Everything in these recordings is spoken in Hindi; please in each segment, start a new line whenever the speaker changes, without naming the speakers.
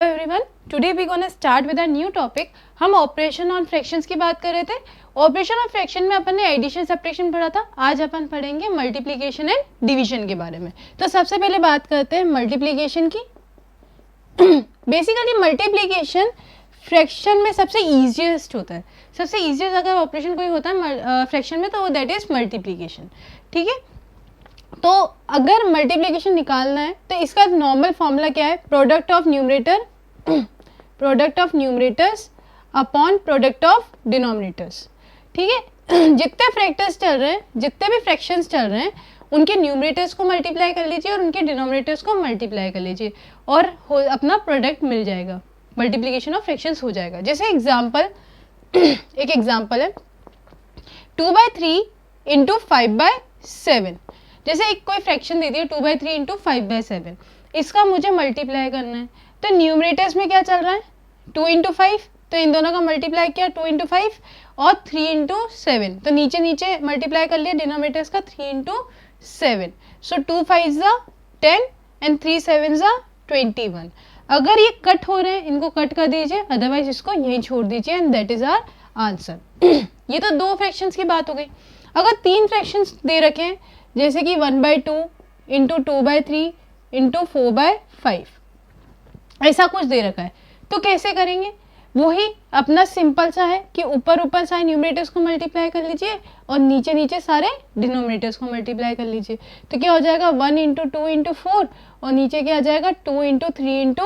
Everyone, today we gonna start with a new topic. हम ऑपरेशन ऑन फ्रैक्शंस की बात कर रहे थे। ऑपरेशन ऑन फ्रैक्शन में अपन ने एडिशन सब्ट्रैक्शन पढ़ा था। आज अपन पढ़ेंगे मल्टीप्लिकेशन एंड डिवीजन के बारे में। तो सबसे पहले बात करते हैं मल्टीप्लिकेशन की। बेसिकली मल्टीप्लिकेशन फ्रैक्शन में सबसे ईजिएस्ट होता है। सबसे ईजिएस्ट अगर ऑपरेशन कोई होता है फ्रैक्शन में, तो वो दैट इज मल्टीप्लिकेशन। ठीक है, तो अगर मल्टीप्लिकेशन निकालना है तो इसका नॉर्मल फॉर्मूला क्या है? Product of numerators upon product of denominators. ठीक है, जितने फैक्टर्स चल रहे हैं, जितने भी फ्रैक्शंस चल रहे हैं, उनके न्यूमरेटर्स को मल्टीप्लाई कर लीजिए और उनके डिनोमिनेटर्स को मल्टीप्लाई कर लीजिए और अपना प्रोडक्ट मिल जाएगा, मल्टीप्लिकेशन ऑफ फ्रैक्शंस हो जाएगा। जैसे एग्जाम्पल, एक एग्जाम्पल है 2/3 इंटू 5/7। जैसे एक कोई फ्रैक्शन दे दिया 2/3 इंटू 5/7, इसका मुझे मल्टीप्लाई करना है। तो न्यूमरेटर्स में क्या चल रहा है? 2 इंटू 5, तो इन दोनों का मल्टीप्लाई किया 2 इंटू 5 और 3 इंटू 7, तो नीचे नीचे मल्टीप्लाई कर लिया डिनोमिनेटर्स का 3 इंटू 7। सो 2 5 ज़ा 10 एंड 3 7 ज़ा 21। अगर ये कट हो रहे हैं, इनको कट कर दीजिए, अदरवाइज इसको यहीं छोड़ दीजिए and that is our answer. ये तो दो फ्रैक्शंस की बात हो गई। अगर तीन फ्रैक्शंस दे रखे हैं, जैसे कि 1/2 इंटू 2/3 इंटू 4/5, ऐसा कुछ दे रखा है, तो कैसे करेंगे? वही अपना सिंपल सा है कि ऊपर ऊपर सारे न्यूमरेटर्स को मल्टीप्लाई कर लीजिए और नीचे नीचे सारे डिनोमिनेटर्स को मल्टीप्लाई कर लीजिए। तो क्या हो जाएगा? 1 इंटू 2 इंटू 4 और नीचे क्या आ जाएगा? 2 into 3 into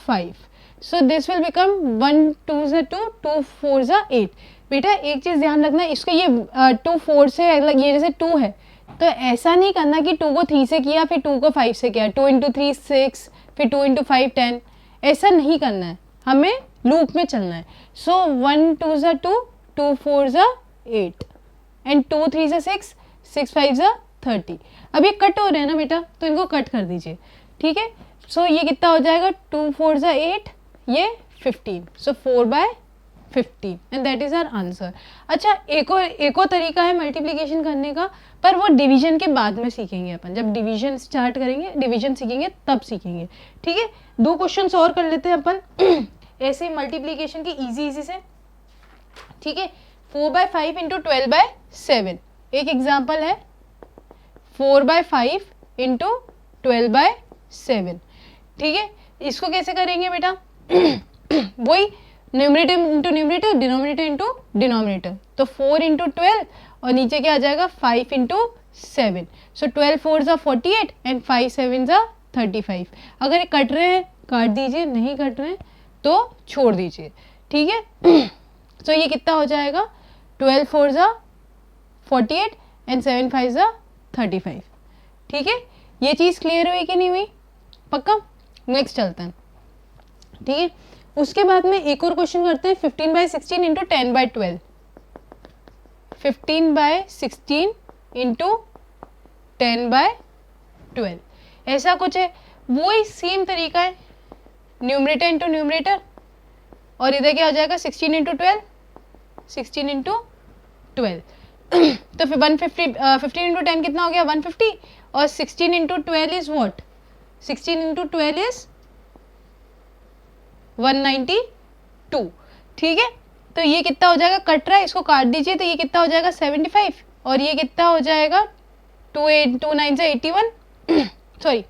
5। So this will become 1 2 ज़ा 2, 2 4 ज़ा 8। बेटा एक चीज़ ध्यान रखना, इसको ये 2 4 से, ये जैसे 2 है तो ऐसा नहीं करना कि 2 को 3 से किया फिर 2 को 5 से किया, 2 इंटू 3 6 फिर 2 इंटू 5 10, ऐसा नहीं करना है, हमें लूप में चलना है। सो 1 2 ज़ा 2, 2 4 ज़ा 8 एंड 2 3 ज़ा 6, 6 5 ज़ा 30। अब ये कट हो रहे हैं ना बेटा, तो इनको कट कर दीजिए। ठीक है, सो ये कितना हो जाएगा? 2 4 ज़ा 8, ये 15, so 4/15 and that is our answer. अच्छा, एक और तरीका है मल्टीप्लिकेशन करने का, पर वो डिवीजन के बाद में सीखेंगे अपन। जब डिवीजन स्टार्ट करेंगे, डिवीजन सीखेंगे तब सीखेंगे। ठीक है, दो क्वेश्चंस और कर लेते हैं अपन ऐसे मल्टीप्लिकेशन के इजी से। ठीक है, 4/5 इंटू 12/7 एक एग्जाम्पल है। 4/5 इंटू 12/7। ठीक है, इसको कैसे करेंगे बेटा? वही numerator into numerator, denominator into denominator. तो 4 इंटू 12 और नीचे क्या आ जाएगा? 5 इंटू 7। सो 12 4 ज़ा 48 एंड 5 7 ज़ा 35। अगर ये कट रहे हैं काट दीजिए, नहीं कट रहे हैं तो छोड़ दीजिए। ठीक है, सो ये कितना हो जाएगा? 12 4 ज़ा 48 एंड 7 5 ज़ा 35। ठीक है, ये चीज़ क्लियर हुई कि नहीं हुई? पक्का? नेक्स्ट चलते हैं। ठीक है, उसके बाद में एक और क्वेश्चन करते हैं। 15/16 इंटू 10/12। 15/16 इंटू 10/12 ऐसा कुछ है। वही सेम तरीका है, न्यूमरेटर इंटू न्यूमरेटर, और इधर क्या हो जाएगा? 16 इंटू 12, 16 इंटू 12। तो फिर 150, 15 इंटू 10 कितना हो गया? 150, और 16 into 12 is what? 16 into 12 is 192। ठीक है, तो ये कितना हो जाएगा? कट रहा है, इसको काट दीजिए, तो ये कितना हो जाएगा? 75, और ये कितना हो जाएगा? 2 9 से 81 सॉरी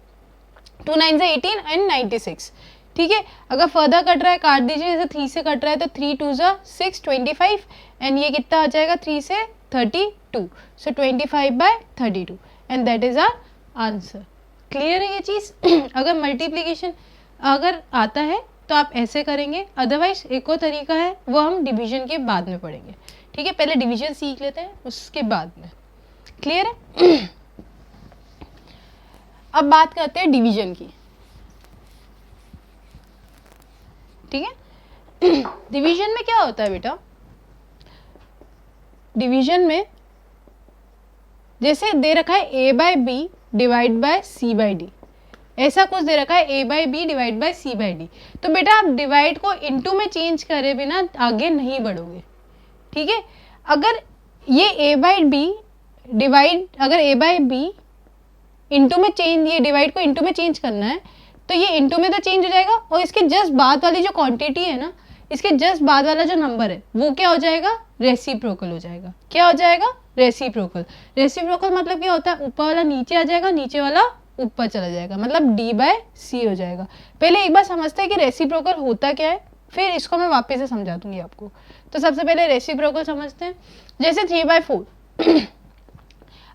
2 9 से 18 एंड 96। ठीक है, अगर फर्दर कट रहा है काट दीजिए, जैसे 3 से कट रहा है तो 3 2 ज़ा 6 25 एंड ये कितना आ जाएगा? 3 से 32, so 25/32 and that is our answer. Clear है ये चीज़? अगर मल्टीप्लिकेशन अगर आता है तो आप ऐसे करेंगे, अदरवाइज एक और तरीका है, वो हम डिवीजन के बाद में पढ़ेंगे। ठीक है, पहले डिवीजन सीख लेते हैं, उसके बाद में। क्लियर है? अब बात करते हैं डिवीजन की। ठीक है, डिवीजन में क्या होता है बेटा? डिवीजन में जैसे दे रखा है a/b डिवाइड बाय c/d, ऐसा कुछ दे रखा है a/b डिवाइड बाय c/d। तो बेटा आप डिवाइड को इनटू में चेंज करे बिना आगे नहीं बढ़ोगे। ठीक है, अगर ये a/b डिवाइड, अगर a/b इनटू में चेंज, ये डिवाइड को इनटू में चेंज करना है तो ये इंटू में तो चेंज हो जाएगा, और इसके जस्ट बाद वाली जो क्वांटिटी है ना, इसके जस्ट बाद वाला जो नंबर है वो क्या हो जाएगा, रेसिप्रोकल हो जाएगा। क्या हो जाएगा, रेसिप्रोकल। रेसिप्रोकल मतलब क्या होता है, ऊपर वाला नीचे आ जाएगा, नीचे वाला ऊपर चला जाएगा, मतलब D/C हो जाएगा। पहले एक बार समझते हैं कि रेसिप्रोकल होता क्या है, फिर इसको मैं वापस से समझा दूंगी आपको। तो सबसे पहले रेसिप्रोकल समझते हैं। जैसे 3/4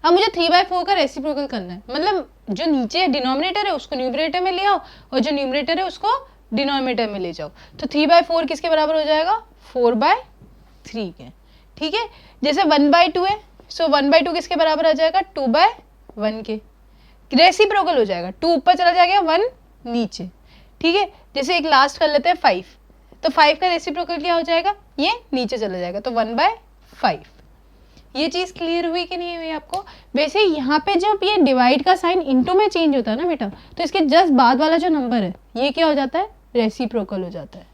अब मुझे 3/4 का रेसिप्रोकल करना है, मतलब जो नीचे डिनोमिनेटर है उसको न्यूमरेटर में ले आओ, और जो न्यूमरेटर है उसको डिनोमिनेटर में ले जाओ। तो 3/4 किसके बराबर हो जाएगा, 4/3 के। ठीक है, जैसे 1/2 है, सो 1/2 किसके बराबर आ जाएगा, 2/1 के। रेसिप्रोकल हो जाएगा, 2 ऊपर चला जाएगा, 1 नीचे। ठीक है, जैसे एक लास्ट कर लेते हैं 5, तो 5 का रेसिप्रोकल क्या हो जाएगा, ये नीचे चला जाएगा, तो 1/5। ये चीज क्लियर हुई कि नहीं हुई आपको। वैसे यहाँ पे जब ये डिवाइड का साइन इनटू में चेंज होता है ना बेटा, तो इसके जस्ट बाद वाला जो नंबर है ये क्या हो जाता है, रेसिप्रोकल हो जाता है।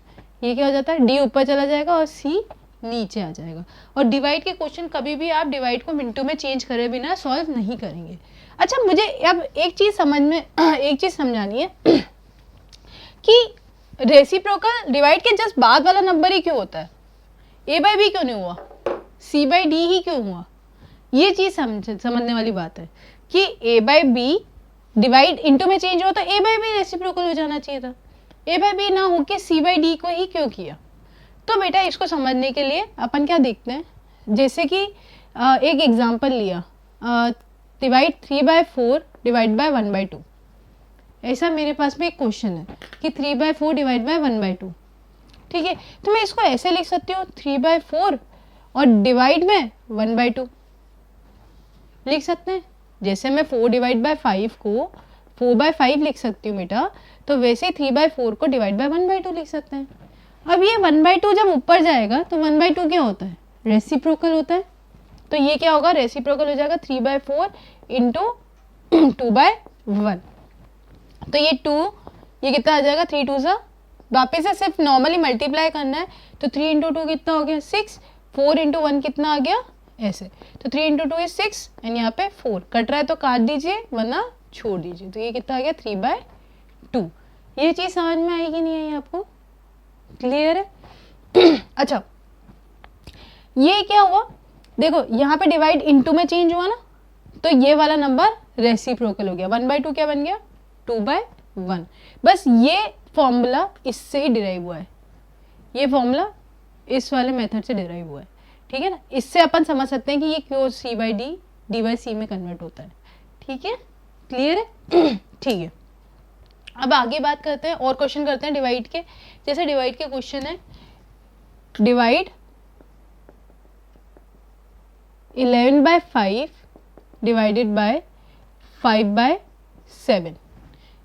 ये क्या हो जाता है, डी ऊपर चला जाएगा और सी नीचे आ जाएगा। और डिवाइड के क्वेश्चन कभी भी आप डिवाइड को मिनटों में चेंज करे बिना सॉल्व नहीं करेंगे। अच्छा, मुझे अब एक चीज समझ में एक चीज समझानी है कि रेसिप्रोकल डिवाइड के जस्ट बाद वाला नंबर ही क्यों होता है, A/B क्यों नहीं हुआ, C/D ही क्यों हुआ। ये चीज समझने वाली बात है कि A/B डिवाइड इनटू में चेंज हुआ तो A/B रेसिप्रोकल हो जाना चाहिए था, A/B ना होके C/D को ही क्यों किया। तो बेटा इसको समझने के लिए अपन क्या देखते हैं, जैसे कि एक एग्जांपल लिया, डिवाइड 3/4 डिवाइड बाय 1/2। ऐसा मेरे पास में एक क्वेश्चन है कि 3/4 डिवाइड बाय 1/2। ठीक है, तो मैं इसको ऐसे लिख सकती हूँ 3/4 और डिवाइड में 1/2 लिख सकते हैं। जैसे मैं 4 डिवाइड बाय 5 को 4/5 लिख सकती हूँ बेटा, तो वैसे 3/4 को डिवाइड बाय 1/2 लिख सकते हैं। अब ये 1/2 जब ऊपर जाएगा तो 1/2 क्या होता है, रेसिप्रोकल होता है। तो ये क्या होगा, रेसिप्रोकल हो जाएगा 3/4 इंटू 2/1। तो ये 2, ये कितना आ जाएगा, 3 2 सा, वापिस से सिर्फ नॉर्मली मल्टीप्लाई करना है, तो 3 इंटू 2 कितना हो गया 6, 4 इंटू 1 कितना आ गया ऐसे, तो 3 इंटू 2 इज 6 एंड यहाँ पे 4 कट रहा है तो काट दीजिए वरना छोड़ दीजिए, तो ये कितना आ गया 3/2। ये चीज समझ में आई कि नहीं आई आपको, क्लियर है। अच्छा, ये क्या हुआ, देखो यहाँ पे डिवाइड इनटू में चेंज हुआ ना, तो ये वाला नंबर रेसिप्रोकल हो गया। 1/2 क्या बन गया, 2/1। बस ये फॉर्मूला इससे ही डिराइव हुआ है, ये फॉर्मूला इस वाले मेथड से डिराइव हुआ है। ठीक है ना, इससे अपन समझ सकते हैं कि ये क्यों C/D D/C में कन्वर्ट होता है। ठीक है, क्लियर है। ठीक है, अब आगे बात करते हैं और क्वेश्चन करते हैं डिवाइड के। जैसे डिवाइड के क्वेश्चन है, divide 11/5 divided by 5/7।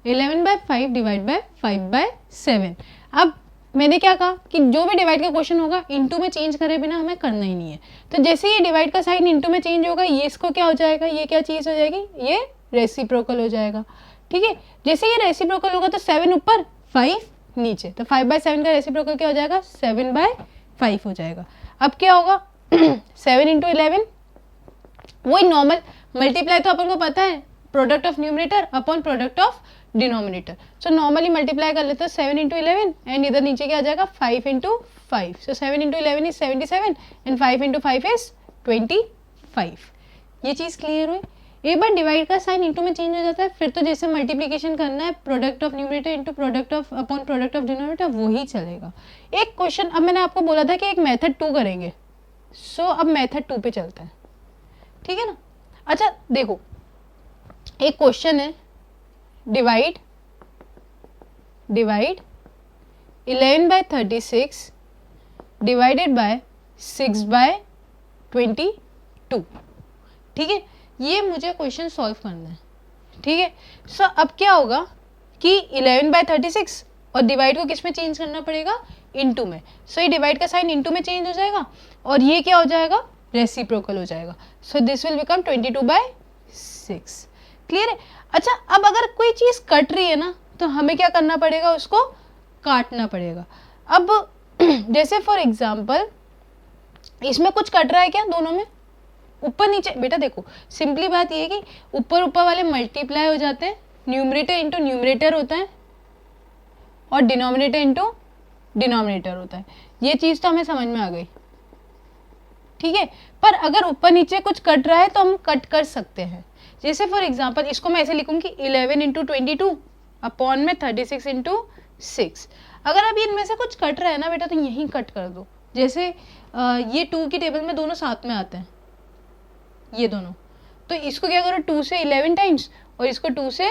11/5 divide by 5/7। अब मैंने क्या कहा कि जो भी डिवाइड का क्वेश्चन होगा इनटू में चेंज करे बिना हमें करना ही नहीं है। तो जैसे ये डिवाइड का साइन इनटू में चेंज होगा, ये इसको क्या हो जाएगा, ये क्या चीज हो जाएगी, ये रेसिप्रोकल हो जाएगा। ठीक है, जैसे ये रेसिप्रोकल होगा तो 7 ऊपर 5 नीचे, तो 5/7 का रेसिप्रोकल क्या हो जाएगा, 7/5 हो जाएगा। अब क्या होगा 7 इंटू 11, वही नॉर्मल मल्टीप्लाई तो अपन को पता है, product of numerator upon product of denominator. So normally multiply कर लेते हैं 7 इंटू 11 एंड इधर नीचे क्या आ जाएगा 5 into 5। So 7 into 11 is 77 and 5 into 5 is 25। ये चीज क्लियर हुई। एक बार डिवाइड का साइन इंटू में चेंज हो जाता है, फिर तो जैसे मल्टीप्लीकेशन करना है product of numerator into product of upon product of denominator, वो ही चलेगा। एक क्वेश्चन, अब मैंने आपको बोला था कि एक मेथड 2 करेंगे, सो अब मेथड 2 पे चलता है। ठीक है ना। अच्छा देखो, एक क्वेश्चन है, डिवाइड 11/36 डिवाइडेड बाय 6/22। ठीक है, ये मुझे क्वेश्चन सॉल्व करना है। ठीक है, सो अब क्या होगा कि 11/36 और डिवाइड को किस में चेंज करना पड़ेगा, इनटू में। सो ये डिवाइड का साइन इनटू में चेंज हो जाएगा और ये क्या हो जाएगा, रेसिप्रोकल हो जाएगा। सो दिस विल बिकम 22/6। क्लियर है। अच्छा, अब अगर कोई चीज कट रही है ना, तो हमें क्या करना पड़ेगा, उसको काटना पड़ेगा। अब जैसे फॉर एग्जाम्पल इसमें कुछ कट रहा है क्या, दोनों में ऊपर नीचे, बेटा देखो सिंपली बात ये है कि ऊपर ऊपर वाले मल्टीप्लाई हो जाते हैं, न्यूमरेटर इंटू न्यूमरेटर होता है, और डिनोमिनेटर इंटू डिनोमिनेटर होता है। ये चीज़ तो हमें समझ में आ गई, ठीक है। पर अगर ऊपर नीचे कुछ कट रहा है तो हम कट कर सकते हैं। जैसे फॉर एग्जांपल इसको मैं ऐसे लिखूंगी 11 इंटू 22 अपॉन में 36 इंटू 6। अगर अभी इनमें से कुछ कट रहा है ना बेटा तो यहीं कट कर दो। जैसे ये 2 की टेबल में दोनों साथ में आते हैं, ये दोनों, तो इसको क्या करो 2 से 11 टाइम्स और इसको 2 से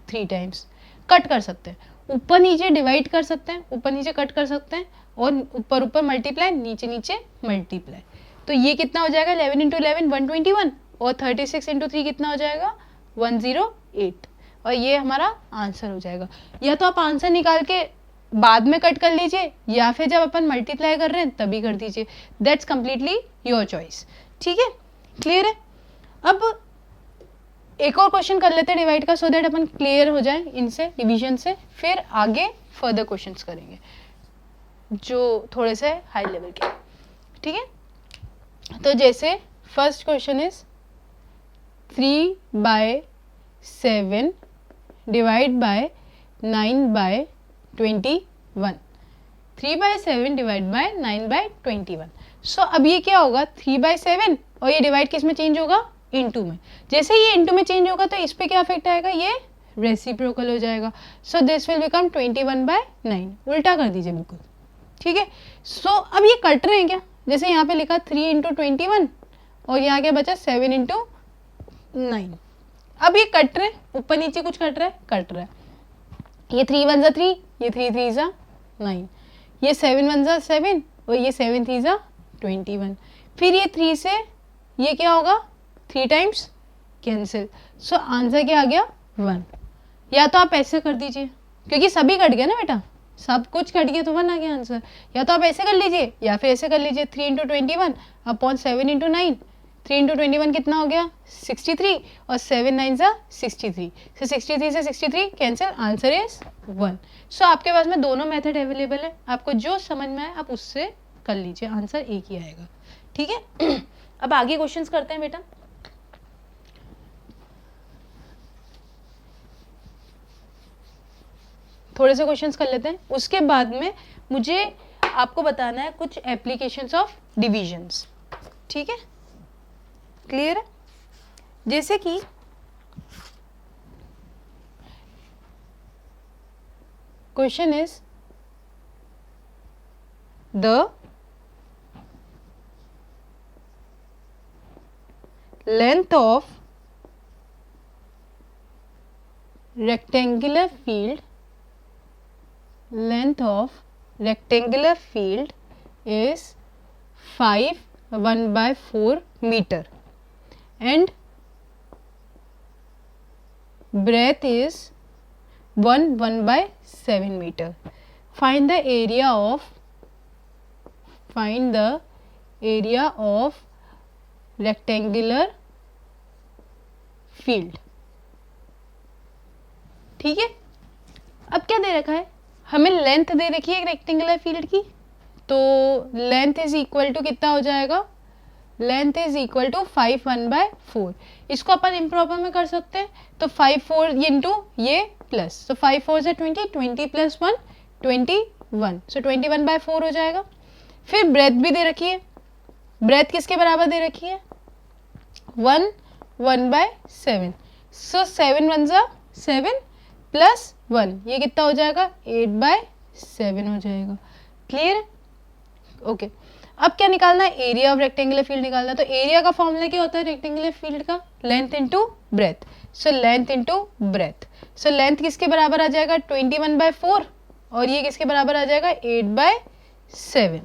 3 टाइम्स कट कर सकते हैं। ऊपर नीचे डिवाइड कर सकते हैं, ऊपर नीचे कट कर सकते हैं, और ऊपर ऊपर मल्टीप्लाई, नीचे नीचे मल्टीप्लाई। तो ये कितना हो जाएगा 11 इंटू 11 121 और 36 इंटू 3 कितना हो जाएगा 108, और ये हमारा आंसर हो जाएगा। या तो आप आंसर निकाल के बाद में कट कर लीजिए या फिर जब अपन मल्टीप्लाई कर रहे हैं तभी कर दीजिए, दैट्स कंप्लीटली योर चॉइस, ठीक है। क्लियर है। अब एक और क्वेश्चन कर लेते हैं डिवाइड का, सो दैट अपन क्लियर हो जाए इनसे, डिवीजन से, फिर आगे फर्दर क्वेश्चंस करेंगे जो थोड़े से हाई लेवल के, ठीक है। तो जैसे first question is 3/7 divide by 9/21, 3/7 divide by 9/21। सो अब ये क्या होगा 3/7 और ये डिवाइड किस में चेंज होगा इनटू में। जैसे ये इनटू में चेंज होगा तो इस पे क्या इफेक्ट आएगा, ये रेसिप्रोकल हो जाएगा। सो दिस विल बिकम 21/9, उल्टा कर दीजिए बिल्कुल, ठीक है। सो अब ये कट रहे हैं क्या, जैसे यहाँ पे लिखा 3 इंटू 21 और यहाँ क्या बचा 7 इंटू 9। अब ये कट रहे हैं, ऊपर नीचे कुछ कट रहा है, कट रहा है। ये 3 1 जा 3, ये 3 3 जा 9, ये 7 1 जा 7 और ये 7 3 जा 21। फिर ये 3 से ये क्या होगा 3 टाइम्स कैंसिल। सो आंसर क्या आ गया 1। या तो आप ऐसे कर दीजिए, क्योंकि सभी कट गया ना बेटा, सब कुछ कट गया तो 1 आ गया आंसर। या तो आप ऐसे कर लीजिए या फिर ऐसे कर लीजिए 3 इंटू 21 अपॉन 7 इंटू 9। 3 इंटू 21 कितना हो गया 63 और 7 9 जा 63। सो 63 से 63 कैंसिल, आंसर इज 1। सो आपके पास में दोनों मेथड अवेलेबल है, आपको जो समझ में आए आप उससे कर लीजिए, आंसर एक ही आएगा, ठीक है। अब आगे क्वेश्चंस करते हैं बेटा। थोड़े से क्वेश्चंस कर लेते हैं, उसके बाद में मुझे आपको बताना है कुछ एप्लीकेशंस ऑफ डिविजन्स, ठीक है। क्लियर है। जैसे कि question is the length of rectangular field is 5 1/4 meter and breadth is 1/7 meter. Find the area of rectangular field. ठीक है। अब क्या दे रखा है, हमें लेंथ दे रखी है एक रेक्टेंगुलर फील्ड की, तो लेंथ इज इक्वल टू कितना हो जाएगा, लेंथ इज इक्वल टू 5 1/4। इसको अपन इम्प्रॉपर में कर सकते हैं, तो 5 4 इंटू ये प्लस, तो 5 4 से 20, 20 प्लस 1 21, सो 21/4 हो जाएगा। फिर ब्रेथ भी दे रखी है, ब्रेथ किसके बराबर दे रखी है 1 1/7, सो 7 1 जा 7 प्लस 1, ये कितना हो जाएगा 8/7 हो जाएगा। क्लियर है। ओके। अब क्या निकालना है, एरिया ऑफ रेक्टेंगुलर फील्ड निकालना है। तो एरिया का फॉर्मूला क्या होता है रेक्टेंगुलर फील्ड का, length into breadth. So length into breadth, so length किसके बराबर आ जाएगा 21/4 और ये किसके बराबर आ जाएगा 8/7।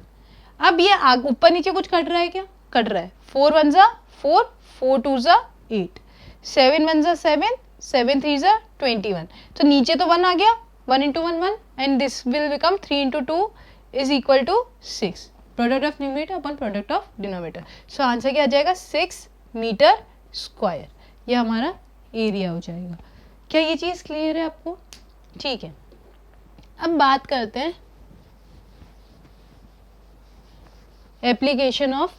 अब ये ऊपर नीचे कुछ कट रहा है क्या, कट रहा है, 4 1 जा 4, 4 2 जा 8, 7 1 जा 7, 7 3 जा 21। तो नीचे तो 1 आ गया, 1 into 1 1 and this will become 3 into 2 is equal to 6, product of numerator upon product of denominator. So answer क्या आ जाएगा 6 मीटर स्क्वायर, ये हमारा एरिया हो जाएगा। क्या ये चीज़ क्लियर है आपको, ठीक है। अब बात करते हैं एप्लीकेशन ऑफ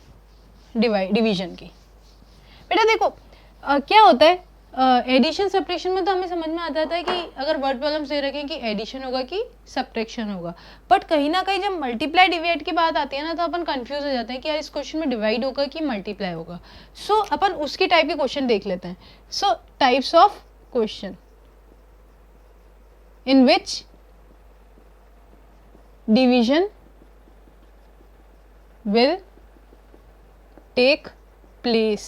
डिवीजन की। बेटा देखो क्या होता है, एडिशन सब्ट्रैक्शन में तो हमें समझ में आता था कि अगर वर्ड प्रॉब्लम्स दे रखे हैं कि एडिशन होगा कि सब्ट्रैक्शन होगा, बट कहीं ना कहीं जब मल्टीप्लाई डिवाइड की बात आती है ना तो अपन कंफ्यूज हो जाते हैं कि यार इस क्वेश्चन में डिवाइड होगा कि मल्टीप्लाई होगा। सो अपन उसकी टाइप के क्वेश्चन देख लेते हैं। So types of question in which division will take place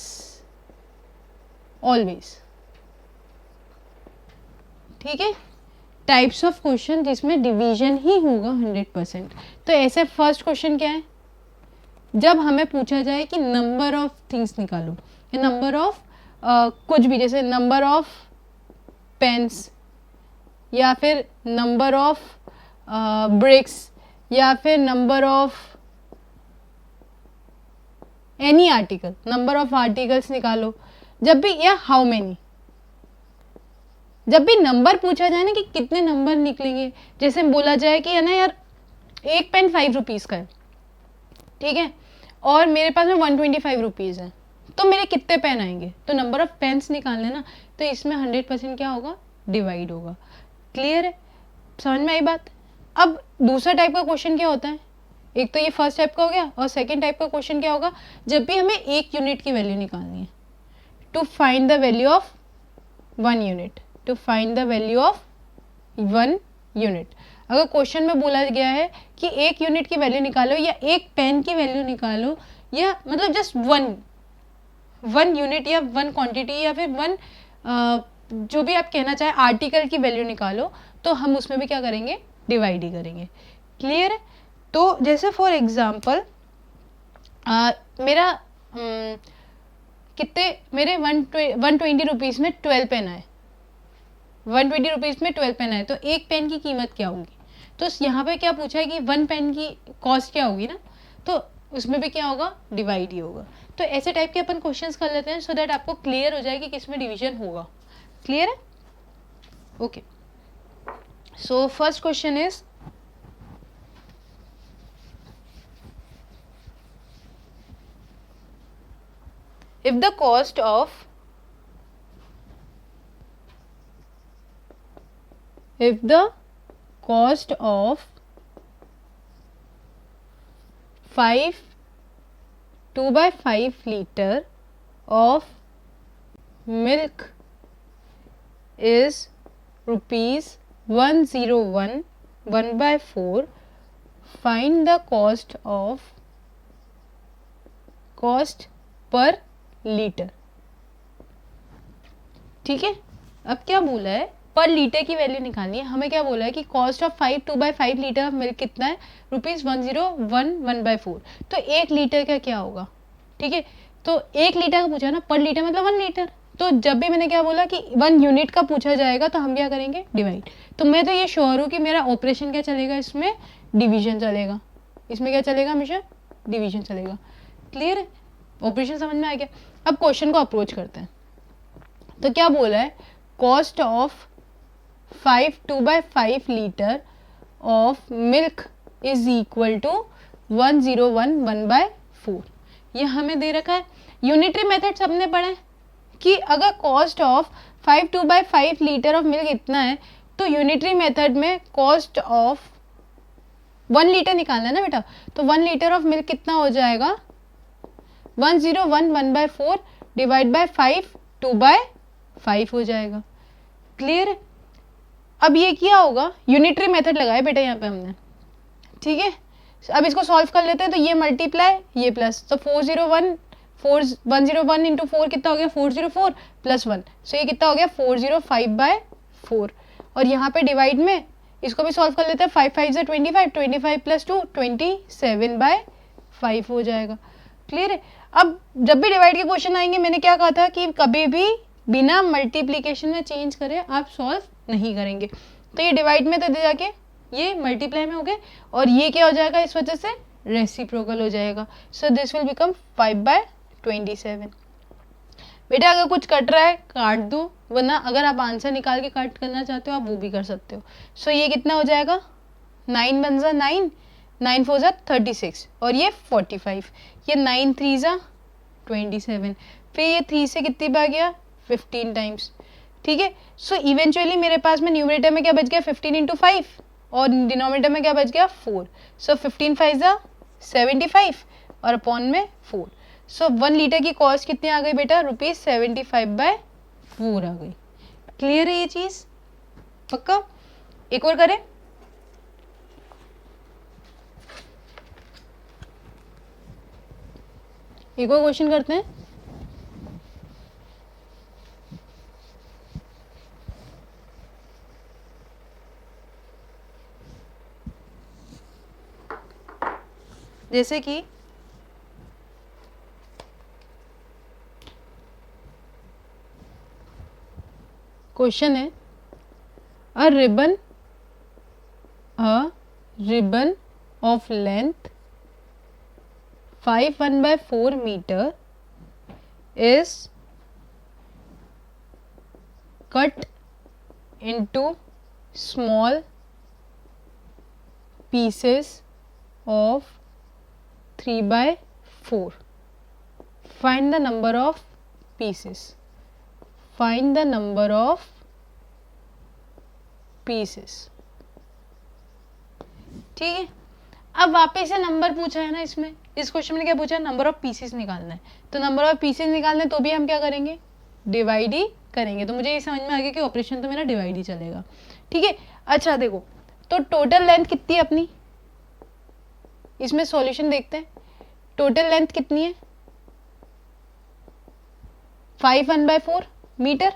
always. ठीक है, टाइप्स ऑफ क्वेश्चन जिसमें डिवीजन ही होगा 100%। तो ऐसे फर्स्ट क्वेश्चन क्या है, जब हमें पूछा जाए कि नंबर ऑफ थिंग्स निकालो या नंबर ऑफ कुछ भी, जैसे नंबर ऑफ पेन्स या फिर नंबर ऑफ ब्रिक्स या फिर number of any article, number of articles निकालो, जब भी, या हाउ मेनी, जब भी नंबर पूछा जाए ना कि कितने नंबर निकलेंगे, जैसे बोला जाए कि है ना यार एक पेन 5 रुपीज़ का है, ठीक है, और मेरे पास में 125 रुपीज़ है, तो मेरे कितने पेन आएंगे, तो नंबर ऑफ पेन्स निकालने ना, तो इसमें 100% क्या होगा, डिवाइड होगा। क्लियर है, समझ में आई बात। अब दूसरा टाइप का क्वेश्चन क्या होता है, एक तो ये फर्स्ट टाइप का हो गया, और सेकेंड टाइप का क्वेश्चन क्या होगा, जब भी हमें एक यूनिट की वैल्यू निकालनी है, to find the value of 1 unit, to find the value of 1 unit. अगर क्वेश्चन में बोला गया है कि एक यूनिट की वैल्यू निकालो या एक पेन की वैल्यू निकालो, या मतलब जस्ट वन यूनिट या 1 क्वांटिटी या फिर 1 जो भी आप कहना चाहे आर्टिकल की वैल्यू निकालो, तो हम उसमें भी क्या करेंगे, डिवाइड ही करेंगे। क्लियर है। तो जैसे फॉर एग्जाम्पल मेरा कितने, मेरे 120 रुपीज़ में 12 पेन आए, 120 रुपीज़ में 12 पेन आए, तो एक पेन की कीमत क्या होगी, तो यहाँ पे क्या पूछा है कि 1 पेन की कॉस्ट क्या होगी ना, तो उसमें भी क्या होगा, डिवाइड ही होगा। तो ऐसे टाइप के अपन क्वेश्चंस कर लेते हैं सो दैट आपको क्लियर हो जाए कि किसमें डिवीजन होगा। क्लियर है, okay. So first question is, if the cost of 5 2/5 liter of milk is rupees 101 1/4, find the cost per litre. ठीक है, अब क्या बोला है, पर लीटर की वैल्यू निकालनी है। हमें क्या बोला है कि cost of 5 2/5 litre of milk कितना है, ₹101 1/4। तो 1 लीटर का क्या होगा, ठीक है, तो 1 लीटर का पूछा ना, पर लीटर मतलब 1 लीटर। तो जब भी मैंने क्या बोला कि 1 यूनिट का पूछा जाएगा तो हम क्या करेंगे, डिवाइड। तो मैं तो ये श्योर हूँ कि मेरा ऑपरेशन क्या चलेगा, इसमें डिवीजन चलेगा, इसमें क्या चलेगा, हमेशा डिवीजन चलेगा। क्लियर है, ऑपरेशन समझ में आ गया। अब क्वेश्चन को अप्रोच करते हैं। तो क्या बोला है, cost of 5 2/5 litre of milk is equal to 101 1/4। ये हमें दे रखा है। यूनिटरी मेथड सबने पढ़ा है कि अगर cost of 5 2/5 litre of milk इतना है, तो यूनिटरी मेथड में कॉस्ट ऑफ 1 लीटर निकालना है ना बेटा, तो 1 लीटर ऑफ मिल्क कितना हो जाएगा, 101 1/4 डिवाइड बाय 5 2/5 हो जाएगा। क्लियर है। अब ये क्या होगा, यूनिटरी मेथड लगाया बेटा यहाँ पे हमने, ठीक है। अब इसको सॉल्व कर लेते हैं। तो ये मल्टीप्लाई, ये प्लस, तो 101 इंटू 4 कितना हो गया, 404 प्लस 1, सो ये कितना हो गया 405/4। और यहाँ पे डिवाइड में इसको भी सॉल्व कर लेते हैं, 5 5 25, 25 प्लस 2 27/5 हो जाएगा। क्लियर है। अब जब भी डिवाइड के क्वेश्चन आएंगे, मैंने क्या कहा था कि कभी भी बिना मल्टीप्लीकेशन में चेंज करे आप सॉल्व नहीं करेंगे। तो ये डिवाइड में तो दे जाके ये मल्टीप्लाई में हो गए, और ये क्या हो जाएगा, इस वजह से रेसिप्रोकल हो जाएगा। सो दिस विल बिकम 5/27। बेटा अगर कुछ कट रहा है काट दो, वरना अगर आप आंसर निकाल के कट करना चाहते हो आप वो भी कर सकते हो। सो ये कितना हो जाएगा, 9 बन जा 9, 9 4 जा 36, और ये 45, ये 9 3 जा 27, फिर ये 3 से कितनी बार गया 15 टाइम्स, ठीक है। सो इवेंचुअली मेरे पास में न्यूमरेटर में क्या बच गया 15 इंटू 5 और डिनोमिनेटर में क्या बच गया 4। सो 15 5 75 और अपॉन में 4। सो 1 लीटर की कॉस्ट कितनी आ गई बेटा ₹75/4 आ गई। क्लियर है ये चीज? पक्का? एक और करें। एक और क्वेश्चन करते हैं। जैसे कि क्वेश्चन है a ribbon of length 5 1/4 metre is cut into small pieces of 3/4. Find the number of pieces. Find the number of pieces. ठीक है। अब वापस से नंबर पूछा है ना, इसमें इस क्वेश्चन में क्या पूछा है, नंबर ऑफ पीसेस निकालना है। तो नंबर ऑफ पीसेस निकालना है तो भी हम क्या करेंगे, डिवाइड ही करेंगे। तो मुझे ये समझ में आ गया कि ऑपरेशन तो मेरा डिवाइड ही चलेगा। ठीक है। अच्छा देखो, तो टोटल लेंथ कितनी है अपनी, इसमें सॉल्यूशन देखते हैं। टोटल लेंथ कितनी है 5 1/4 मीटर।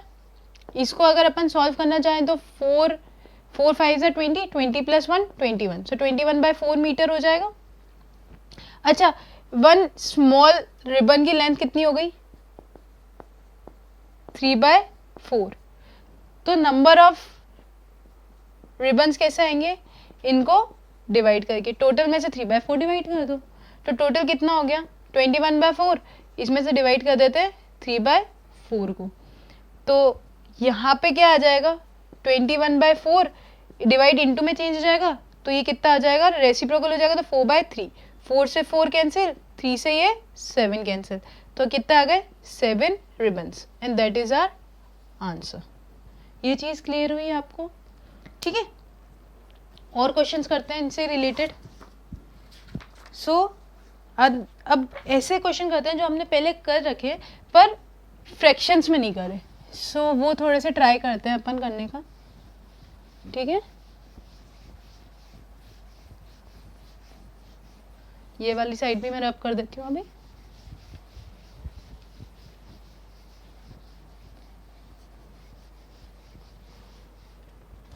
इसको अगर अपन सॉल्व करना चाहें तो 4 5 20, 20 + 1 21। सो 21/4 मीटर हो जाएगा। अच्छा, वन स्मॉल रिबन की लेंथ कितनी हो गई 3/4। तो नंबर ऑफ रिबन्स कैसे आएंगे, इनको डिवाइड करके, टोटल में से 3/4 डिवाइड कर दो। तो टोटल कितना हो गया 21/4, इसमें से डिवाइड कर देते हैं 3/4 को। तो यहाँ पे क्या आ जाएगा 21/4 डिवाइड इंटू में चेंज हो जाएगा, तो ये कितना आ जाएगा, रेसिप्रोकल हो जाएगा तो 4/3। 4 से 4 कैंसिल, 3 से ये 7 कैंसिल, तो कितना आ गए 7 ribbons and that is our answer. ये चीज़ क्लियर हुई आपको? ठीक है। और क्वेश्चंस करते हैं इनसे रिलेटेड। सो अब ऐसे क्वेश्चन करते हैं जो हमने पहले कर रखे पर फ्रैक्शंस में नहीं करे। सो वो थोड़े से ट्राई करते हैं अपन करने का। ठीक है। ये वाली साइड भी मैं रब कर देती हूँ अभी।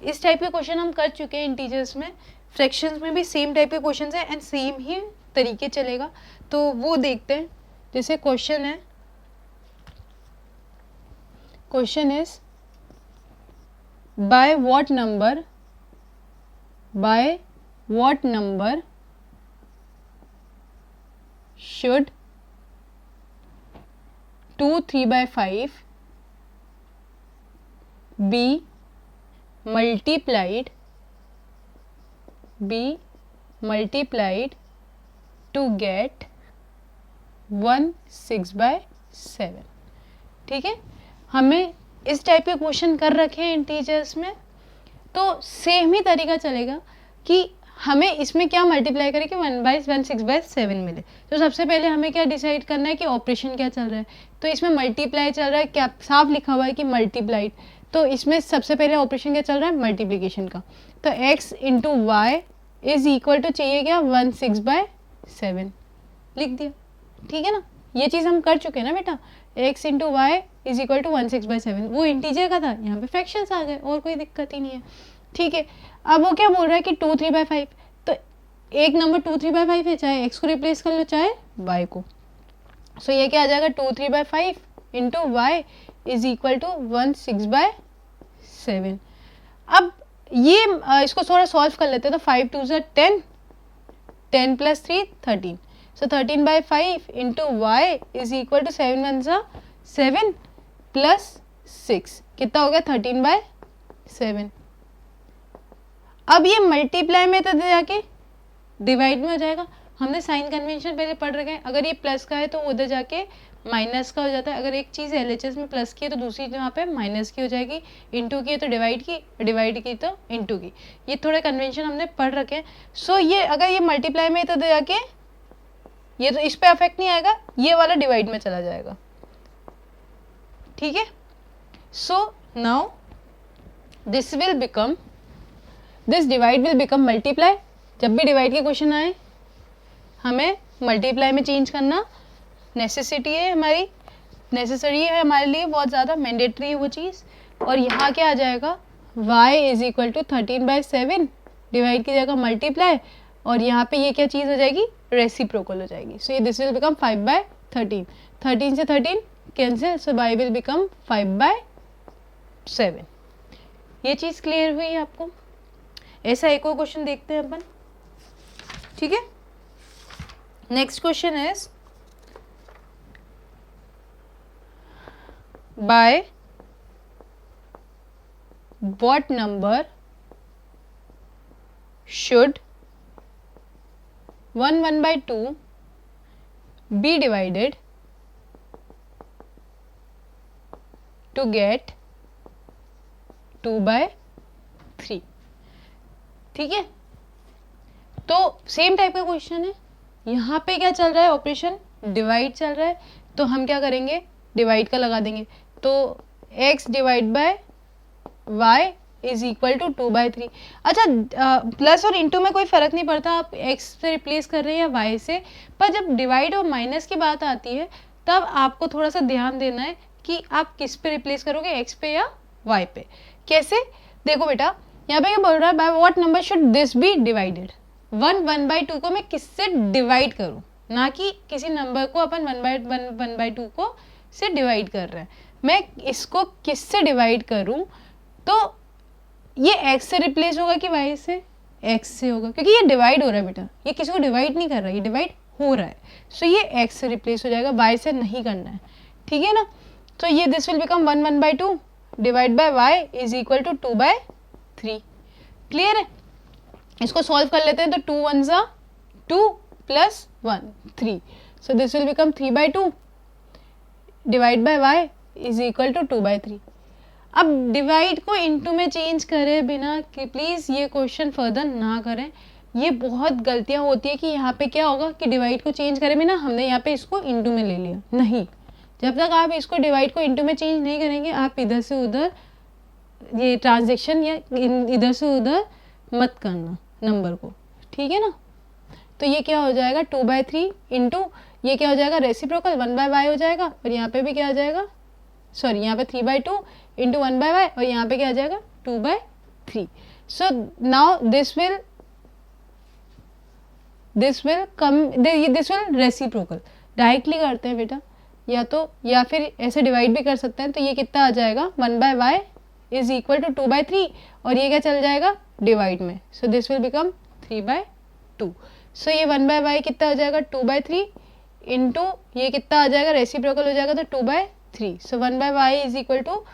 इस टाइप के क्वेश्चन हम कर चुके हैं इंटीजर्स में। फ्रैक्शंस में भी सेम टाइप के क्वेश्चन है एंड सेम ही तरीके चलेगा, तो वो देखते हैं। जैसे क्वेश्चन है, question is by what number should 2 3/5 be multiplied to get 1 6/7। ठीक है। हमें इस टाइप के क्वेश्चन कर रखे हैं इंटीजर्स में, तो सेम ही तरीका चलेगा कि हमें इसमें क्या मल्टीप्लाई करें कि 1/6/7 मिले। तो सबसे पहले हमें क्या डिसाइड करना है कि ऑपरेशन क्या चल रहा है। तो इसमें मल्टीप्लाई चल रहा है, क्या साफ लिखा हुआ है कि मल्टीप्लाइड, तो इसमें सबसे पहले ऑपरेशन क्या चल रहा है, मल्टीप्लिकेशन का। तो x into y is equal to चाहिए क्या 1 6/7 लिख दिया। ठीक है ना, ये चीज़ हम कर चुके हैं ना बेटा। x into y is equal to 1 6/7, वो इंटीजर का था, यहाँ पे फ्रैक्शंस आ गए और कोई दिक्कत ही नहीं है। ठीक है। अब वो क्या बोल रहा है कि 2 3/5, तो एक नंबर 2 3/5 है, चाहे x को रिप्लेस कर लो चाहे y को। सो ये क्या आ जाएगा 2 3/5 into y is equal to 1 6/7। अब ये इसको थोड़ा सॉल्व कर लेते हैं। तो 5 2 10, 10 + 3 13। So 13/5 into y is equal to 7 1 7 + 6 कितना हो गया 13/7। अब ये मल्टीप्लाई में तो जाके डिवाइड में हो जाएगा। हमने साइन कन्वेंशन पहले पढ़ रखे हैं, अगर ये प्लस का है तो उधर जाके माइनस का हो जाता है। अगर एक चीज़ LHS में प्लस की है तो दूसरी वहाँ पे माइनस की हो जाएगी, इंटू की है तो डिवाइड की, डिवाइड की तो इंटू की। ये थोड़े कन्वेंशन हमने पढ़ रखे हैं। सो ये अगर ये मल्टीप्लाई में तो जाके ये तो इस पे अफेक्ट नहीं आएगा, ये वाला डिवाइड में चला जाएगा, ठीक है। So now this will become, this divide will become multiply. जब भी डिवाइड के क्वेश्चन आए हमें मल्टीप्लाई में चेंज करना नेसेसिटी है हमारी, नेसेसरी है हमारे लिए, बहुत ज़्यादा मैंडेटरी है वो चीज़। और यहाँ क्या आ जाएगा, y is equal to 13/7 divide की जगह मल्टीप्लाई, और यहाँ पे ये क्या चीज़ हो जाएगी, रेसिप्रोकल हो जाएगी। सो ये दिस विल बिकम 5/13, 13 से 13 cancel, so y will become 5/7। ये चीज़ क्लियर हुई आपको। ऐसा एक और क्वेश्चन देखते हैं अपन, ठीक है। Next question is by what number should 1/2 be divided to get 2/3, ठीक है। तो सेम टाइप का क्वेश्चन है, यहाँ पे क्या चल रहा है, ऑपरेशन डिवाइड चल रहा है, तो हम क्या करेंगे, डिवाइड का लगा देंगे। तो x divide by y is equal to 2/3। अच्छा, प्लस और इंटू में कोई फ़र्क नहीं पड़ता, आप x से रिप्लेस कर रहे हैं या y से, पर जब डिवाइड और माइनस की बात आती है तब आपको थोड़ा सा ध्यान देना है कि आप किस पे रिप्लेस करोगे, x पे या y पे। कैसे, देखो बेटा, यहाँ पे क्या बोल रहा है, by what number should this be divided. 1/2 को मैं किससे डिवाइड करूँ, ना कि किसी नंबर को अपन 1/2 को से डिवाइड कर रहे हैं। मैं इसको किससे डिवाइड करूं, तो ये x से रिप्लेस होगा कि y से, x से होगा, क्योंकि ये डिवाइड हो रहा है बेटा, ये किसी को डिवाइड नहीं कर रहा है, ये डिवाइड हो रहा है। सो ये x से रिप्लेस हो जाएगा, y से नहीं करना है, ठीक है ना। तो ये this will become 1/2 divide by y is equal to 2/3। Clear है। इसको सॉल्व कर लेते हैं, तो 2 1 ज़ा 2 plus 1 3, so this will become 3/2 divide by y is equal to 2/3। अब डिवाइड को इनटू में चेंज करे बिना कि प्लीज़ ये क्वेश्चन फर्दर ना करें, ये बहुत गलतियां होती है कि यहाँ पे क्या होगा कि डिवाइड को चेंज करे बिना हमने यहाँ पे इसको इनटू में ले लिया। नहीं, जब तक आप इसको डिवाइड को इनटू में चेंज नहीं करेंगे, आप इधर से उधर ये ट्रांजेक्शन या इधर से उधर मत करना नंबर को, ठीक है ना। तो ये क्या हो जाएगा, 2/3 इंटू ये क्या हो जाएगा, रेसिप्रोकल 1/y हो जाएगा, और यहाँ पे भी क्या आ जाएगा, सॉरी यहाँ पे 3/2 इंटू 1/y, और यहाँ पे क्या आ जाएगा 2/3। So now this will reciprocal. Directly करते हैं बेटा, या फिर ऐसे डिवाइड भी कर सकते हैं। तो ये कितना आ जाएगा, 1/y इज इक्वल टू 2/3, और ये क्या चल जाएगा डिवाइड में। सो दिस विल बिकम 3/2। सो ये 1/y कितना हो जाएगा, 2/3 इंटू ये कितना आ जाएगा, रेसिप्रोकल हो जाएगा तो 2/3। सो 1/y इज इक्वल टू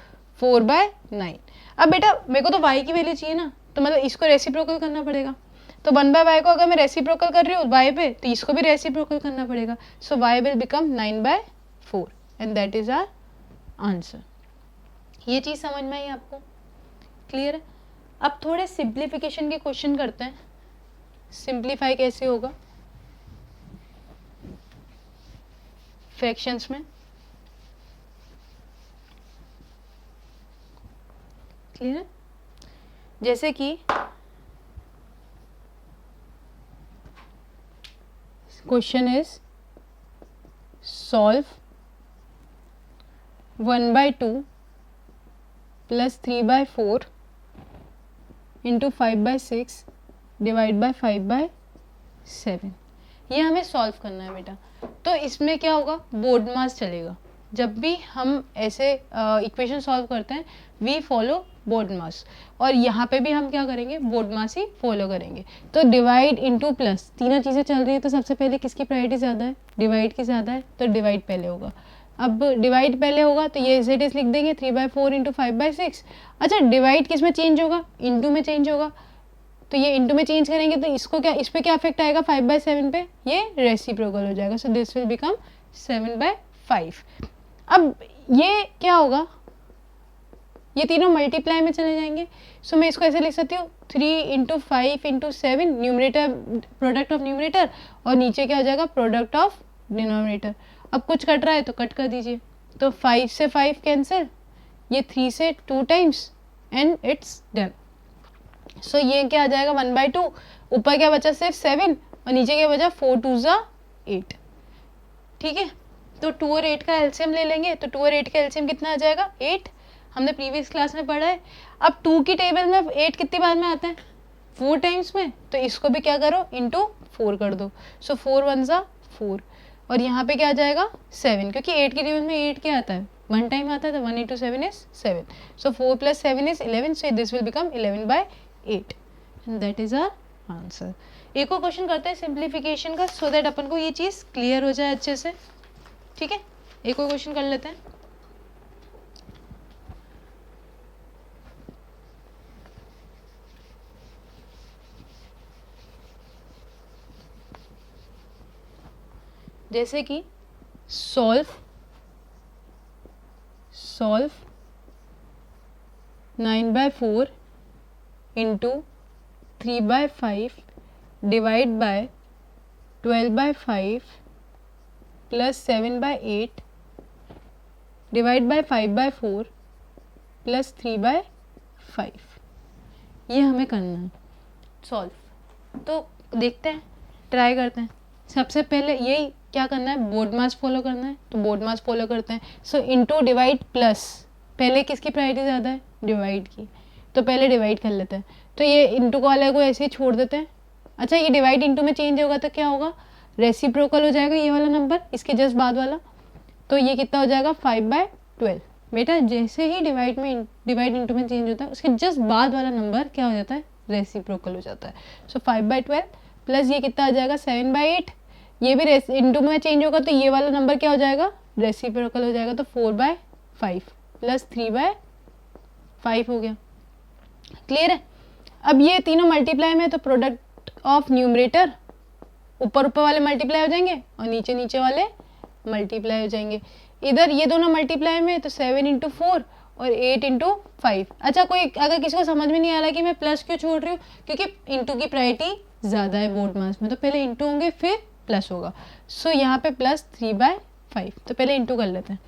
4/9। अब बेटा मेरे को तो y की वैल्यू चाहिए ना, तो मतलब इसको रेसिप्रोकल करना पड़ेगा। तो 1/y को अगर मैं रेसिप्रोकल कर रही हूँ y पे, तो इसको भी रेसिप्रोकल करना पड़ेगा। So y will become 9/4 and that is our answer. ये चीज़ समझ में आई आपको, क्लियर है। अब थोड़े सिंप्लीफिकेशन के क्वेश्चन करते हैं। सिंप्लीफाई कैसे होगा फ्रैक्शंस में, क्लियर है। जैसे कि question is solve 1/2 plus 3/4 into 5/6 divide by 5/7। ये हमें सॉल्व करना है बेटा। तो इसमें क्या होगा, बोर्ड मास चलेगा। जब भी हम ऐसे इक्वेशन सॉल्व करते हैं वी फॉलो बोर्ड मास, और यहाँ पे भी हम क्या करेंगे, बोर्ड मास ही फॉलो करेंगे। तो डिवाइड इंटू प्लस, तीनों चीज़ें चल रही है, तो सबसे पहले किसकी प्रायोरिटी ज़्यादा है, डिवाइड की ज़्यादा है, तो डिवाइड पहले होगा। अब डिवाइड पहले होगा तो ये एज इट इज लिख देंगे 3/4 इंटू 5/6। अच्छा, डिवाइड किस में चेंज होगा, इंटू में चेंज होगा, तो ये इंटू में चेंज करेंगे तो इसको क्या, इस पे क्या इफेक्ट आएगा, 5/7 पे, ये रेसिप्रोकल हो जाएगा। सो दिस विल बिकम 7/4। 5। अब ये क्या होगा, ये तीनों मल्टीप्लाई में चले जाएंगे। सो मैं इसको ऐसे लिख सकती हूँ 3 into 5 into 7, numerator product of numerator, और नीचे क्या हो जाएगा प्रोडक्ट ऑफ डिनोमिनेटर। अब कुछ कट रहा है तो कट कर दीजिए, तो 5 से 5 कैंसिल, ये 3 से 2 टाइम्स एंड इट्स डन। सो ये क्या आ जाएगा 1/2, ऊपर क्या बचा सिर्फ 7 और नीचे क्या बचा 4 2 ज़ा 8। ठीक है, तो 2 और 8 का एलसीएम ले लेंगे, तो 2 और 8 का एलसीएम कितना आ जाएगा 8, हमने प्रीवियस क्लास में पढ़ा है। अब 2 की टेबल में 8 कितनी बार में आता है 4 टाइम्स में, तो इसको भी क्या करो इंटू 4 कर दो। सो 4 1 ज़ा 4, और यहाँ पे क्या आ जाएगा 7, क्योंकि 8 की टेबल में 8 क्या आता है 1 टाइम आता है, तो 1 into 7 is 7। So 4 + 7 is 11, so this will become 11/8 and that is our answer. एक और क्वेश्चन करते हैं सिंप्लीफिकेशन का, सो दैट अपन को ये चीज़ क्लियर हो जाए अच्छे से। ठीक है, एक और क्वेश्चन कर लेते हैं। जैसे कि solve 9/4 into 3/5 divide by 12/5 plus 7/8 divide by 5/4 plus 3/5, ये हमें करना है सॉल्व। तो देखते हैं, ट्राई करते हैं। सबसे पहले यही क्या करना है, बोर्ड मास फॉलो करना है, तो बोर्ड मास फॉलो करते हैं। सो इंटू डिवाइड प्लस, पहले किसकी प्रायोरिटी ज़्यादा है डिवाइड की, तो पहले डिवाइड कर लेते हैं। तो ये इंटू वाले को ऐसे ही छोड़ देते हैं। अच्छा, ये डिवाइड इंटू में चेंज होगा तो क्या होगा रेसिप्रोकल हो जाएगा ये वाला नंबर, इसके जस्ट बाद वाला, तो ये कितना हो जाएगा 5/12। बेटा जैसे ही डिवाइड इंटू में चेंज होता है उसके जस्ट बाद वाला नंबर क्या हो जाता है रेसिप्रोकल हो जाता है। सो 5/12 प्लस ये कितना आ जाएगा 7/8, ये भी इंटू में चेंज होगा तो ये वाला नंबर क्या हो जाएगा रेसिप्रोकल हो जाएगा, तो 4/5 प्लस 3/5 हो गया। क्लियर है। अब ये तीनों मल्टीप्लाई में, तो प्रोडक्ट ऑफ न्यूमरेटर ऊपर वाले मल्टीप्लाई हो जाएंगे और नीचे वाले मल्टीप्लाई हो जाएंगे। इधर ये दोनों मल्टीप्लाई में, तो 7 इंटू 4 और 8 इंटू 5। अच्छा, कोई अगर किसी को समझ में नहीं आ रहा कि मैं प्लस क्यों छोड़ रही हूँ, क्योंकि इंटू की प्रायोरिटी ज़्यादा है बोर्ड मास में, तो पहले इंटू होंगे फिर प्लस होगा। सो यहाँ पे प्लस 3/5, तो पहले इंटू कर लेते हैं।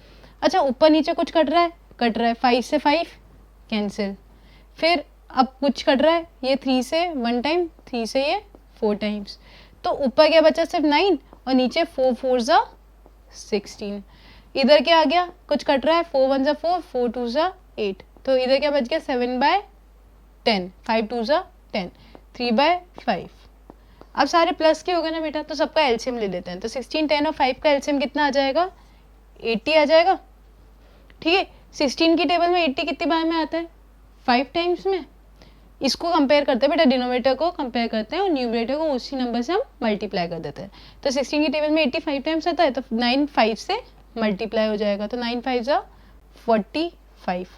अच्छा, ऊपर नीचे कुछ कट रहा है 5 से 5 कैंसिल, फिर अब कुछ कट रहा है ये 3 से 1 टाइम, 3 से ये 4 टाइम्स, तो ऊपर क्या बचा सिर्फ 9 और नीचे 4 4 ज़ा 16। इधर क्या आ गया, कुछ कट रहा है 4 1 ज़ा 4, 4 2 ज़ा 8, तो इधर क्या बच गया 7/10, 5 2 ज़ा 10, 3/5। अब सारे प्लस के हो गए ना बेटा, तो सबका एलसीएम ले लेते हैं। तो 16 10 और 5 का एलसीएम कितना आ जाएगा 80 आ जाएगा। ठीक है, 16 की टेबल में 80 कितनी बार में आता है 5 टाइम्स में। इसको कंपेयर करते हैं बेटा, डिनोमिनेटर को कंपेयर करते हैं और न्यूमरेटर को उसी नंबर से हम मल्टीप्लाई कर देते हैं। तो 16 की टेबल में 85 टाइम्स आता है, तो 9 5 से मल्टीप्लाई हो जाएगा, तो 9 5 ज़ा 45।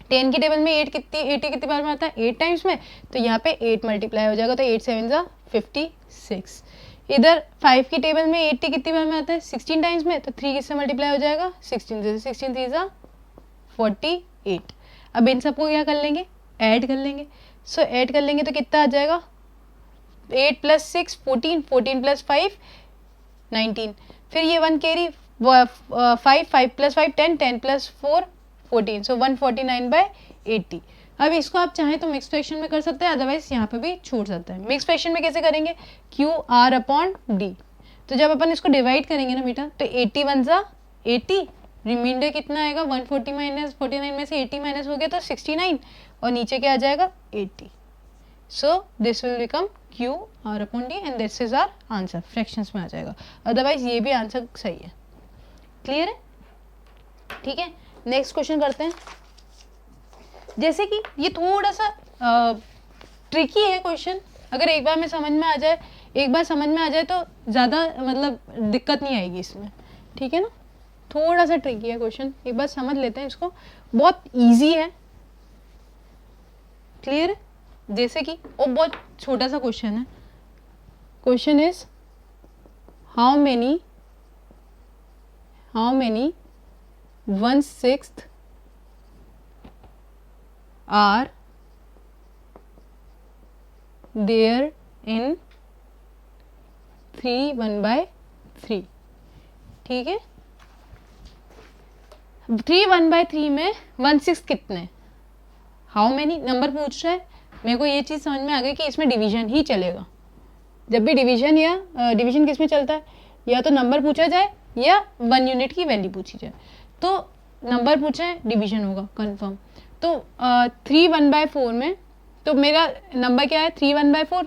10 की टेबल में 80 कितनी बार में आता है 8 टाइम्स में, तो यहाँ पे 8 मल्टीप्लाई हो जाएगा, तो 8 7 ज़ा 56। इधर 5 की टेबल में 80 कितनी बार में आता है 16 टाइम्स में, तो 3 किससे मल्टीप्लाई हो जाएगा 16 से, 16 3 ज़ा 48। अब इन सबको क्या कर लेंगे ऐड कर लेंगे। सो ऐड कर लेंगे तो कितना आ जाएगा 8 + 6 14, 14 + 5 19, फिर ये 1 कैरी 5 5 + 5 10, 10 + 4 14, सो 149/80। अब इसको आप चाहें तो मिक्स फ्रैक्शन में कर सकते हैं, अदरवाइज यहाँ पे भी छोड़ सकते हैं। मिक्स फ्रैक्शन में कैसे करेंगे QR/D, तो जब अपन इसको डिवाइड करेंगे ना बेटा, तो 80 1 ज़ा 80, रिमाइंडर कितना आएगा 140 - 49 में से 80 माइनस हो गया तो 69, और नीचे क्या आ जाएगा 80। So this will become QR/D and this is our answer, fractions में आ जाएगा, अदरवाइज ये भी आंसर सही है। क्लियर है। ठीक है, नेक्स्ट क्वेश्चन करते हैं। जैसे कि ये थोड़ा सा ट्रिकी है क्वेश्चन, अगर एक बार में समझ में आ जाए तो ज़्यादा मतलब दिक्कत नहीं आएगी इसमें। ठीक है ना, थोड़ा सा ट्रिकी है क्वेश्चन, एक बार समझ लेते हैं इसको, बहुत इजी है। क्लियर है। जैसे कि और बहुत छोटा सा क्वेश्चन है, question is how how many 1/6 are there in 3 1/3। ठीक है, 3 1/3 में 1/6 कितने, हाउ मैनी नंबर पूछ रहा है। मेरे को ये चीज़ समझ में आ गई कि इसमें डिवीजन ही चलेगा। जब भी डिवीजन या डिवीजन किस में चलता है, या तो नंबर पूछा जाए या 1 यूनिट की वैल्यू पूछी जाए। तो नंबर पूछा है, डिवीजन होगा कंफर्म। तो 3 1/4 में, तो मेरा नंबर क्या है 3 1/4,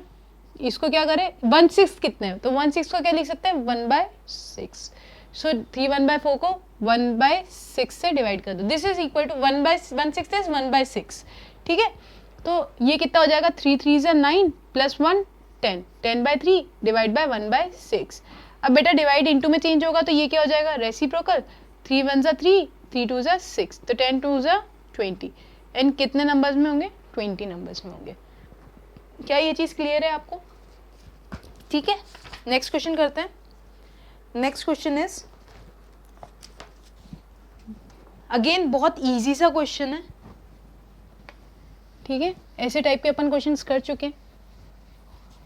इसको क्या करें 1/6 कितने हैं, तो 1/6 को क्या लिख सकते हैं 1/6। सो 3 1/4 को 1/6 से डिवाइड कर दो, this is equal to 1/6 is 1/6। ठीक है, तो ये कितना हो जाएगा 3 3 = 9 प्लस 1 10, 10/3 डिवाइड बाय 1/6। अब बेटा डिवाइड इनटू में चेंज होगा तो ये क्या हो जाएगा रेसिप्रोकल, 3 1 = 3, 3 2 = 6, तो 10 2 = 20। एंड कितने नंबर्स में होंगे 20 नंबर्स में होंगे। क्या ये चीज़ क्लियर है आपको? ठीक है, नेक्स्ट क्वेश्चन करते हैं। नेक्स्ट क्वेश्चन इज अगेन बहुत इजी सा क्वेश्चन है। ठीक है, ऐसे टाइप के अपन क्वेश्चंस कर चुके हैं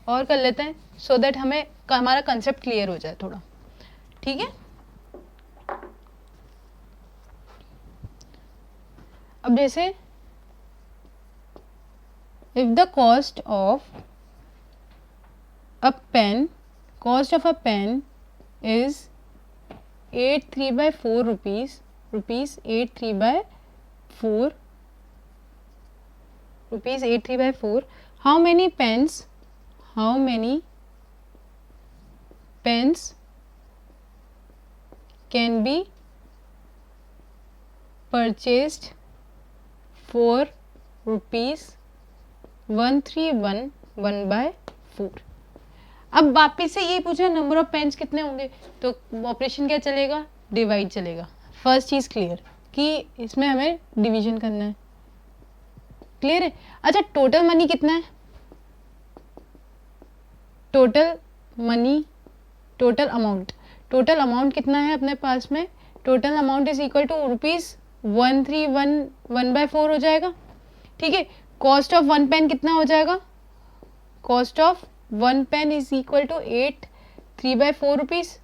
और कर लेते हैं सो दैट हमें हमारा कंसेप्ट क्लियर हो जाए थोड़ा। ठीक है, अब जैसे if the cost of a pen is 8 3/4 rupees 8 3/4 rupees 8 3/4, how many pens can be purchased for rupees 131 1/4। अब वापिस से ये पूछा नंबर ऑफ पेन्स कितने होंगे, तो ऑपरेशन क्या चलेगा, डिवाइड चलेगा। फर्स्ट चीज़ क्लियर कि इसमें हमें डिवीजन करना है, क्लियर है। अच्छा, टोटल मनी कितना है, टोटल अमाउंट कितना है अपने पास में, total amount is equal to rupees 131 1/4 हो जाएगा। ठीक है, कॉस्ट ऑफ 1 पेन कितना हो जाएगा, cost of 1 pen is equal to 8 3/4 rupees,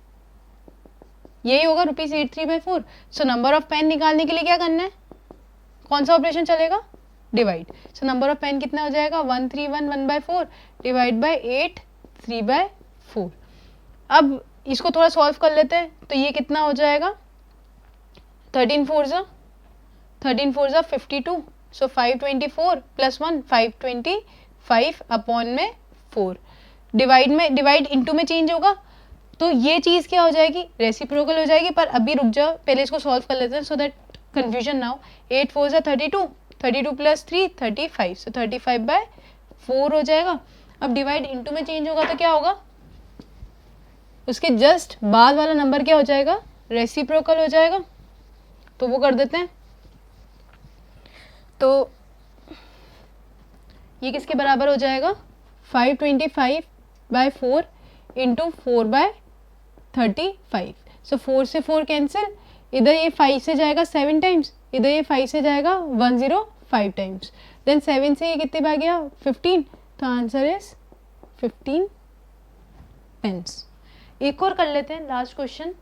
यही होगा rupees 8 3/4। So number of pen निकालने के लिए क्या करना है, कौन सा ऑपरेशन चलेगा, divide. So number of pen कितना हो जाएगा 131 1/4 डिवाइड बाय 8 3/4। अब इसको थोड़ा सॉल्व कर लेते हैं, तो ये कितना हो जाएगा 13 4 = 52। सो 524 प्लस 1 525 अपॉन में 4, डिवाइड इनटू में चेंज होगा तो ये चीज़ क्या हो जाएगी रेसिप्रोकल हो जाएगी। पर अभी रुक जाओ, पहले इसको सॉल्व कर लेते हैं सो दैट कन्फ्यूजन ना हो। 8 4 = 32 प्लस 3 35, सो 35/4 हो जाएगा। अब डिवाइड इनटू में चेंज होगा तो क्या होगा, उसके जस्ट बाद वाला नंबर क्या हो जाएगा रेसिप्रोकल हो जाएगा, तो वो कर देते हैं। तो ये किसके बराबर हो जाएगा 525/4 इंटू 4/35। सो 4 से 4 कैंसिल, इधर ये 5 से जाएगा 7 टाइम्स, इधर ये 5 से जाएगा 105 टाइम्स, देन 7 से ये कितने भाग गया 15, तो आंसर इज 15 पेन्स। एक और कर लेते हैं, लास्ट क्वेश्चन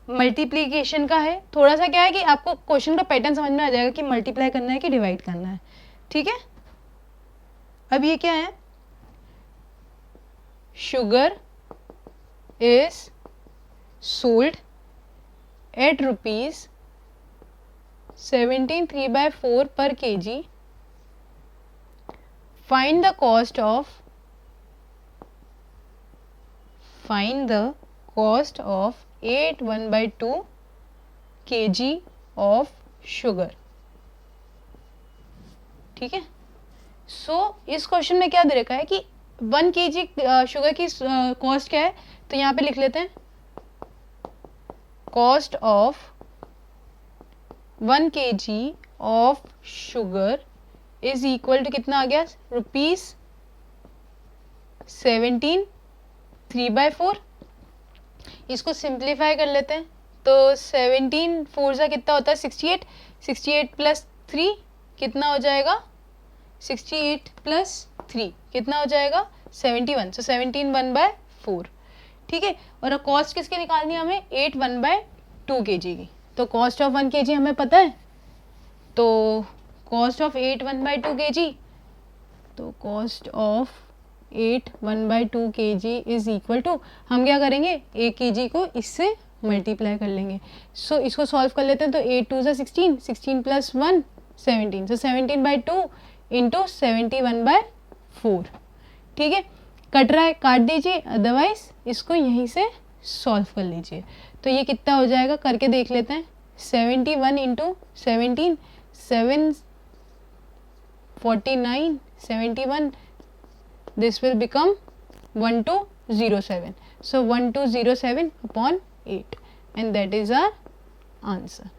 मल्टीप्लीकेशन का है। थोड़ा सा क्या है कि आपको क्वेश्चन का पैटर्न समझ में आ जाएगा कि मल्टीप्लाई करना है कि डिवाइड करना है। ठीक है, अब ये क्या है, sugar is sold at rupees 17 3/4 पर kg, find the cost of 8 1/2 kg of sugar। ठीक है, सो इस क्वेश्चन में क्या दे रखा है कि 1 kg शुगर की कॉस्ट क्या है, तो यहाँ पे लिख लेते हैं cost of 1 kg of sugar is equal to कितना आ गया रुपीज 17 3/4। इसको सिंप्लीफाई कर लेते हैं तो 17 4 सा कितना होता है 68, 68 प्लस 3 कितना हो जाएगा 68 प्लस 3 कितना हो जाएगा 71, सो 17 1/4, ठीक है। और कॉस्ट किसकी निकालनी है हमें 8 1/2 kg की, तो कॉस्ट ऑफ 1 kg हमें पता है, तो कॉस्ट ऑफ 8 1/2 kg, तो cost of 8 1/2 kg is equal to, हम क्या करेंगे 1 kg को इससे मल्टीप्लाई कर लेंगे। सो इसको सॉल्व कर लेते हैं, तो 8 2 ज़ा 16, 16 प्लस 1 17, सो 17/2 इंटू 71/4, ठीक है। कट रहा है काट दीजिए, अदरवाइज इसको यहीं से सॉल्व कर लीजिए। तो ये कितना हो जाएगा करके देख लेते हैं, 71 into 17 749 71, this will become 1207, so 1207 upon 8, and that is our answer.